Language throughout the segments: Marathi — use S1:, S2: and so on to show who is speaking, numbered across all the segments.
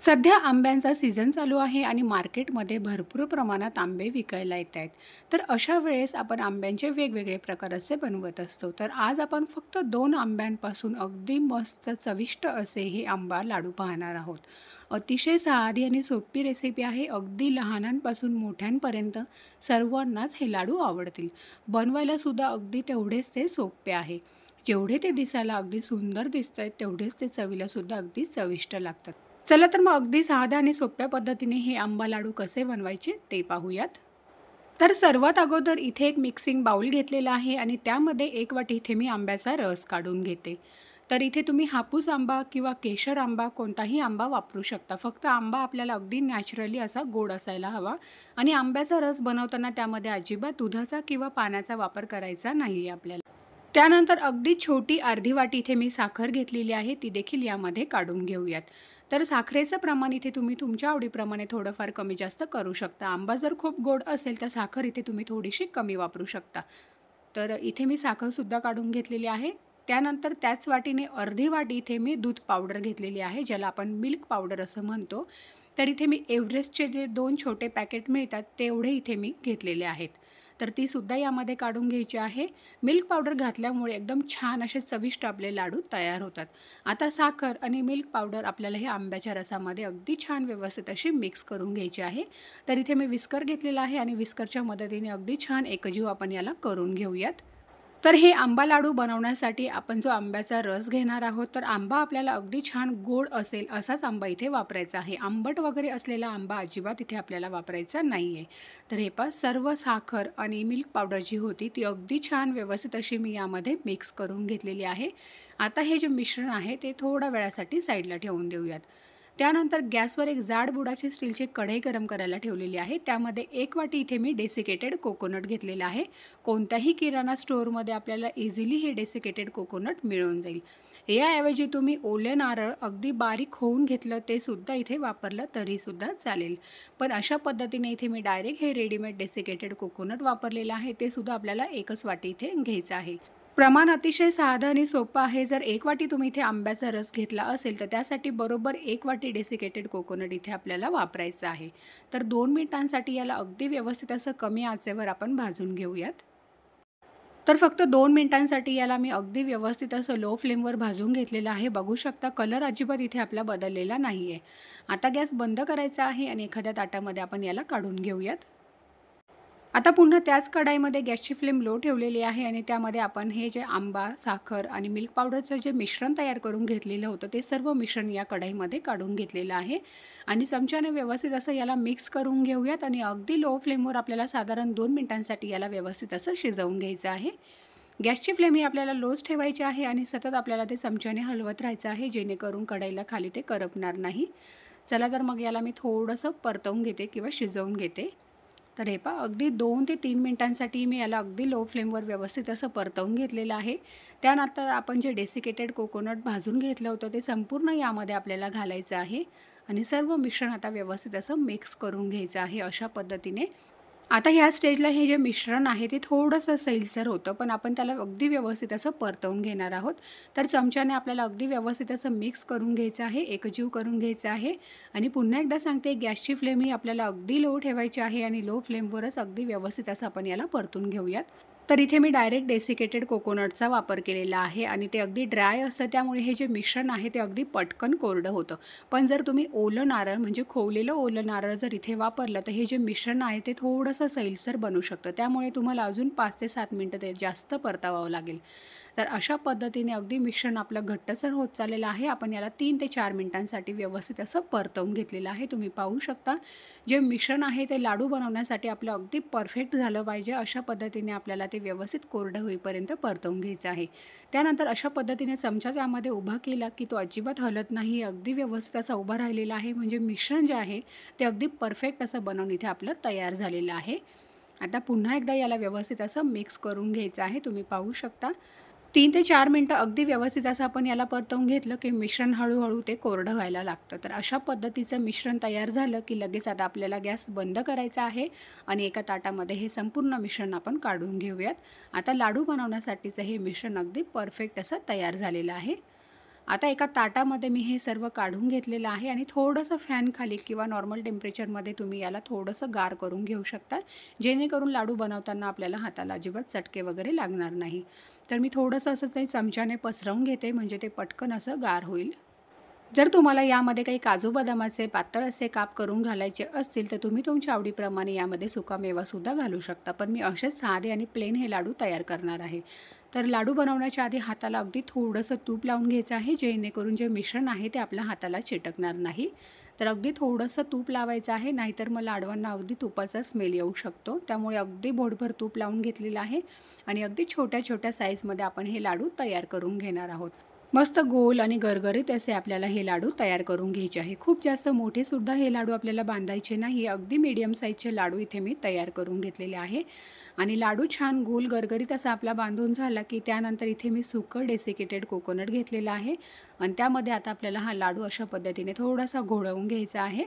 S1: सध्या आंब्यांचा सीझन चालू आहे आणि मार्केटमध्ये भरपूर प्रमाणात आंबे विकायला येत आहेत. तर अशा वेळेस आपण आंब्यांचे वेगवेगळे प्रकार असे बनवत असतो. तर आज आपण फक्त 2 आंब्यांपासून अगदी मस्त चविष्ट असे हे आंबा लाडू पाहणार आहोत. अतिशय साधी आणि सोपी रेसिपी आहे. अगदी लहानांपासून मोठ्यांपर्यंत सर्वांनाच हे लाडू आवडतील. बनवायला सुद्धा अगदी तेवढेच ते सोपे आहे. जेवढे ते दिसायला अगदी सुंदर दिसतायत, तेवढेच ते चवीला सुद्धा अगदी चविष्ट लागतात. चला तर मग अगदी साध्या आणि सोप्या पद्धतीने हे आंबा लाडू कसे बनवायचे ते पाहूयात. तर सर्वात अगोदर इथे एक मिक्सिंग बाउल घेतलेला आहे आणि त्यामध्ये 1 वाटी इथे मी आंब्याचा रस काढून घेते. तर इथे तुम्ही हापूस आंबा किंवा केशर आंबा कोणताही आंबा वापरू शकता. फक्त आंबा आपल्याला अगदी नॅचरली असा गोड असायला हवा आणि आंब्याचा रस बनवताना त्यामध्ये अजिबात दुधाचा किंवा पाण्याचा वापर करायचा नाहीये आपल्याला. त्यानंतर अगदी छोटी अर्धी वाटी इथे मी साखर घेतलेली आहे, ती देखील यामध्ये काढून घेऊयात. तर साखरेचं प्रमाण इथे तुम्ही तुमच्या आवडीप्रमाणे थोडंफार कमी जास्त करू शकता. आंबा जर खूप गोड असेल, तर साखर इथे तुम्ही थोडीशी कमी वापरू शकता. तर इथे मी साखरसुद्धा काढून घेतलेली आहे. त्यानंतर त्याच वाटीने अर्धी वाटी इथे मी दूध पावडर घेतलेली आहे, ज्याला आपण मिल्क पावडर असं म्हणतो. तर इथे मी एव्हरेस्टचे जे 2 छोटे पॅकेट मिळतात, तेवढे इथे मी घेतलेले आहेत. तर ती सुद्धा यामध्ये काढून घ्यायची आहे. मिल्क पावडर घातल्यामुळे एकदम छान असे चविष्ट आपले लाडू तयार होतात. आता साखर आणि मिल्क पावडर आपल्याला हे आंब्याच्या रसामध्ये अगदी छान व्यवस्थित अशी मिक्स करून घ्यायची आहे. तर इथे मी विस्कर घेतलेला आहे आणि विस्करच्या मदतीने अगदी छान एकजीव आपण याला करून घेऊयात. तर हे आंबा लाडू बनवण्यासाठी आपण जो आंब्याचा रस घेणार आहोत, तर आंबा आपल्याला अगदी छान गोड असेल असाच आंबा इथे वापरायचा आहे. आंबट वगैरे असलेला आंबा अजिबात इथे आपल्याला वापरायचा नाही आहे. तर हे पहा सर्व साखर आणि मिल्क पावडर जी होती ती अगदी छान व्यवस्थित अशी मी यामध्ये मिक्स करून घेतलेली आहे. आता हे जे मिश्रण आहे ते थोड्या वेळासाठी साईडला ठेवून देऊयात. त्यानंतर गॅसवर एक जाड बुडाची स्टीलची कढई गरम करायला ठेवलेली आहे. त्यामध्ये 1 वाटी इथे मी डेसिकेटेड कोकोनट घेतलेला आहे. कोणत्याही किराणा स्टोअरमध्ये आपल्याला इझिली हे डेसिकेटेड कोकोनट मिळून जाईल. याऐवजी तुम्ही ओले नारळ अगदी बारीक होऊन घेतलं ते सुद्धा इथे वापरलं तरीसुद्धा चालेल. पण अशा पद्धतीने इथे मी डायरेक्ट हे रेडीमेड डेसिकेटेड कोकोनट वापरलेलं आहे. ते सुद्धा आपल्याला 1च वाटी इथे घ्यायचं आहे. प्रमाण अतिशय साधं आणि सोपं आहे. जर 1 वाटी तुम्ही इथे आंब्याचा रस घेतला असेल, तर त्यासाठी बरोबर 1 वाटी डेसिकेटेड कोकोनट इथे आपल्याला वापरायचं आहे. तर 2 मिनिटांसाठी याला अगदी व्यवस्थित असं कमी आचेवर आपण भाजून घेऊयात. तर फक्त 2 मिनिटांसाठी याला मी अगदी व्यवस्थित असं लो फ्लेमवर भाजून घेतलेलं आहे. बघू शकता कलर अजिबात इथे आपला बदललेला नाही आहे. आता गॅस बंद करायचा आहे आणि एखाद्या ताटामध्ये आपण याला काढून घेऊयात. आता पुन्हा त्याच कढाईमध्ये गॅसची फ्लेम लो ठेवलेली आहे आणि त्यामध्ये आपण हे जे आंबा, साखर आणि मिल्क पावडरचं जे मिश्रण तयार करून घेतलेलं होतं, ते सर्व मिश्रण या कढईमध्ये काढून घेतलेलं आहे आणि चमच्याने व्यवस्थित असं याला मिक्स करून घेऊयात आणि अगदी लो फ्लेमवर आपल्याला साधारण 2 मिनिटांसाठी याला व्यवस्थित असं शिजवून घ्यायचं आहे. गॅसची फ्लेम ही आपल्याला लोच ठेवायची आहे आणि सतत आपल्याला ते चमच्याने हलवत राहायचं आहे, जेणेकरून कढईला खाली ते करपणार नाही. चला तर मग याला मी थोडंसं परतवून घेते किंवा शिजवून घेते. तर हे पहा अगदी 2 ते 3 मिनिटांसाठी मी याला अगदी लो फ्लेमवर व्यवस्थित असं परतवून घेतलेलं आहे. त्यानंतर आपण जे डेसिकेटेड कोकोनट भाजून घेतलं होतं ते संपूर्ण यामध्ये आपल्याला घालायचं आहे आणि सर्व मिश्रण आता व्यवस्थित असं मिक्स करून घ्यायचं आहे अशा पद्धतीने. आता ह्या स्टेजला हे जे मिश्रण आहे ते थोडंसं सैलसर होतं, पण आपण त्याला अगदी व्यवस्थित असं परतवून घेणार आहोत. तर चमच्याने आपल्याला अगदी व्यवस्थित असं मिक्स करून घ्यायचं आहे, एकजीव करून घ्यायचं आहे आणि पुन्हा एकदा सांगते गॅसची फ्लेम ही आपल्याला अगदी लो ठेवायची आहे आणि लो फ्लेमवरच अगदी व्यवस्थित असं आपण याला परतून घेऊयात. तर इथे मी डायरेक्ट डेसिकेटेड कोकोनटचा वापर केलेला आहे आणि ते अगदी ड्राय असतं त्यामुळे हे जे मिश्रण आहे ते अगदी पटकन कोरडं होतं. पण जर तुम्ही ओलं नारळ म्हणजे खोवलेलं ओलं नारळ जर इथे वापरलं तर हे जे मिश्रण आहे ते थोडंसं सैलसर बनू शकतं. त्यामुळे तुम्हाला अजून 5 ते 7 मिनिटं ते जास्त परतावावं लागेल. तर अशा पद्धतीने अगदी मिश्रण आपलं घट्टसर होत चाललेलं आहे. आपण याला 3 ते 4 मिनिटांसाठी व्यवस्थित असं परतवून घेतलेलं आहे. तुम्ही पाहू शकता जे मिश्रण आहे ते लाडू बनवण्यासाठी आपलं अगदी परफेक्ट झालं पाहिजे. अशा पद्धतीने आपल्याला ते व्यवस्थित कोरडं होईपर्यंत परतवून घ्यायचं आहे. त्यानंतर अशा पद्धतीने चमचा त्यामध्ये उभा केला की तो अजिबात हलत नाही. अगदी व्यवस्थित असा उभा राहिलेला आहे. म्हणजे मिश्रण जे आहे ते अगदी परफेक्ट असं बनवून इथे आपलं तयार झालेलं आहे. आता पुन्हा एकदा याला व्यवस्थित असं मिक्स करून घ्यायचं आहे. तुम्ही पाहू शकता. 3 ते 4 मिनिटं अगदी व्यवस्थित असं आपण याला परतवून घेतलं, की मिश्रण हळू-हळू ते कोरडं व्हायला लागतं. तर अशा पद्धतीचं मिश्रण तयार झालं, की लगेच आता आपल्याला गॅस बंद करायचा आहे आणि एका ताटामध्ये हे संपूर्ण मिश्रण आपण काढून घेऊयात. आता लाडू बनवण्यासाठीचं हे मिश्रण अगदी परफेक्ट असं तयार झालेलं आहे. आता एका ताटामध्ये मी हे सर्व काढून घेतलेलं आहे आणि थोडंसं फॅन खाली किंवा नॉर्मल टेम्परेचरमध्ये तुम्ही याला थोडंसं गार करून घेऊ शकता. जेणेकरून लाडू बनवताना आपल्याला हाताला अजिबात चटके वगैरे लागणार नाही. तर मी थोडंसं असं ते चमच्याने पसरवून घेते म्हणजे ते पटकन असं गार होईल. जर तुम्हाला यामध्ये काही काजू बदामाचे पातळ असे काप करून घालायचे असतील, तर तुम्ही तुमच्या आवडीप्रमाणे यामध्ये सुकामेवासुद्धा घालू शकता. पण मी असेच साधे आणि प्लेन हे लाडू तयार करणार आहे. तर लाडू बनवण्याच्या आधी हाताला अगदी थोडंसं तूप लावून घ्यायचं आहे, जेणेकरून जे मिश्रण आहे ते आपल्या हाताला चिटकणार नाही. तर अगदी थोडंसं तूप लावायचं आहे, नाहीतर मग लाडवांना अगदी तुपाचा स्मेल येऊ शकतो. त्यामुळे अगदी बोटभर तूप लावून घेतलेलं आहे आणि अगदी छोट्या-छोट्या साईजमध्ये आपण हे लाडू तयार करून घेणार आहोत. मस्त गोल आणि गरगरीत असे आपल्याला हे लाडू तयार करून घ्यायचे आहे. खूप जास्त मोठेसुद्धा हे लाडू आपल्याला बांधायचे नाही. अगदी मीडियम साईजचे लाडू इथे मी तयार करून घेतलेले आहे. आणि लाडू छान गोल गरगरीत असा आपला बांधून झाला, की त्यानंतर इथे मी सुकं डेसिकेटेड कोकोनट घेतलेलं आहे आणि त्यामध्ये आता आपल्याला हा लाडू अशा पद्धतीने थोडासा घोळवून घ्यायचा आहे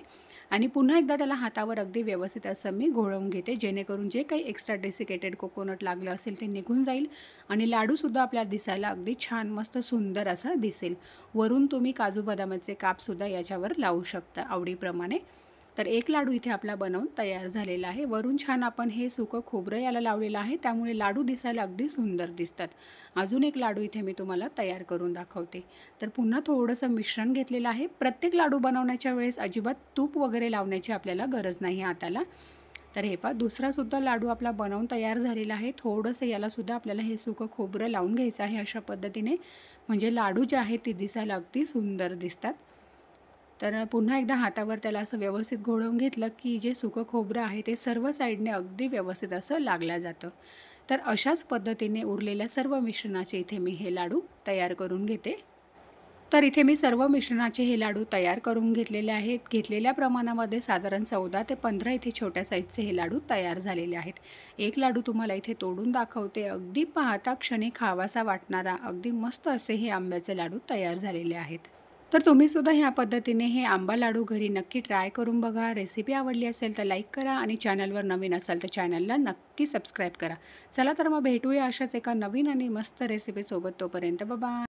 S1: आणि पुन्हा एकदा त्याला हातावर अगदी व्यवस्थित असं मी घोळवून घेते, जेणेकरून जे काही एक्स्ट्रा डेसिकेटेड कोकोनट लागलं असेल ते निघून जाईल आणि लाडूसुद्धा आपल्याला दिसायला अगदी छान मस्त सुंदर असा दिसेल. वरून तुम्ही काजू बदामाचे कापसुद्धा याच्यावर लावू शकता आवडीप्रमाणे. तर एक लाडू इथे आपला बनवून तयार झालेला आहे. वरून छान आपण हे सुकं खोबरं याला लावलेलं आहे, त्यामुळे लाडू दिसायला अगदी सुंदर दिसतात. अजून एक लाडू इथे मी तुम्हाला तयार करून दाखवते. तर पुन्हा थोडंसं मिश्रण घेतलेलं आहे. प्रत्येक लाडू बनवण्याच्या वेळेस अजिबात तूप वगैरे लावण्याची आपल्याला गरज नाही हाताला. तर हे पहा दुसरासुद्धा लाडू आपला बनवून तयार झालेला आहे. थोडंसं यालासुद्धा आपल्याला हे सुकं खोबरं लावून घ्यायचं आहे अशा पद्धतीने. म्हणजे लाडू जे आहेत ते दिसायला अगदी सुंदर दिसतात. तर पुन्हा एकदा हातावर त्याला असं व्यवस्थित घोळवून घेतलं, की जे सुकं खोबरं आहे ते सर्व साईडने अगदी व्यवस्थित असं लागलं जातं. तर अशाच पद्धतीने उरलेल्या सर्व मिश्रणाचे इथे मी हे लाडू तयार करून घेते. तर इथे मी सर्व मिश्रणाचे हे लाडू तयार करून घेतलेले आहेत. घेतलेल्या प्रमाणामध्ये साधारण 14 ते 15 इथे छोट्या साईजचे हे लाडू तयार झालेले आहेत. एक लाडू तुम्हाला इथे तोडून दाखवते. अगदी पाहता क्षणी खावासा वाटणारा अगदी मस्त असे हे आंब्याचे लाडू तयार झालेले आहेत. तर तुम्ही सुद्धा ह्या पद्धतीने हे आंबा लाडू घरी नक्की ट्राय करून बघा. रेसिपी आवडली असेल तर लाईक करा आणि चॅनलवर नवीन असाल तर चॅनलला नक्की सबस्क्राईब करा. चला तर मग भेटूया अशाच एका नवीन आणि मस्त रेसिपीसोबत. तोपर्यंत बाय.